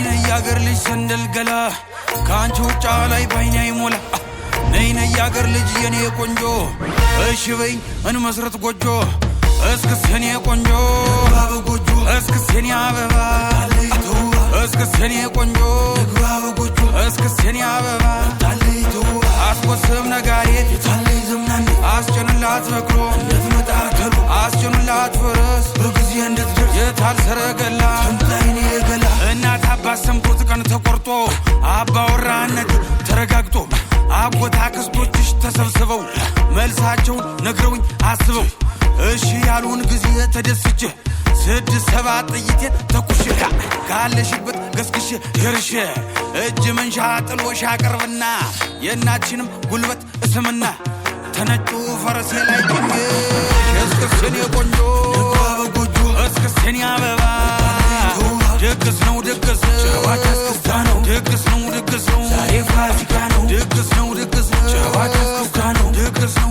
ነይ ያገር ልጅ ሰንደል ገላ ካንቺ ውጫ ላይ ባይኔ አይሞላ ነይ ያገር ልጅ የኔ ቆንጆ እሺ በይ እንመስረት ጎጆ እስክስ የኔ ቆንጆ ባብ ጎጆ እስክስ የኔ አበባ አለይቱ እስክስ የኔ ቆንጆ ባብ ጎጆ እስክስ የኔ አበባ አለይቱ አስቆስም ነጋሪ ታለይ ዘምናን አስጨንላት በክሮ እንድትመጣ ከሩ አስጨንላት ፈረስ በጊዜ እንድትደርስ የታል ሰረገላ እንታይኔ ገላ እናት አባት ሰምቶት ቀን ተቆርጦ አባወራነት ተረጋግጦ አጎታ ክስቶችሽ ተሰብስበው መልሳቸውን ነግረውኝ አስበው እሺ ያሉን ጊዜ ተደስቼ 6-7 ጥይቴ ተኩሼ ካለሽበት ገስግሼ ደርሼ እጅ መንሻ ጥሎሽ አቀርብና የእናትሽንም ጉልበት እስምና ተነጩ ፈረሴ ላይ ቆሜ እስክስኔ ቆንጆ በጎጆ እስክስኔ አበባ ድግስ ነው ድግስ ጨዋታ እስክስታ ነው ድግስ ነው ድግስ ነው ዛሬ ፋሲካ ነው ድግስ ነው ድግስ ጨዋታ እስክስታ ነው ድግስ ነው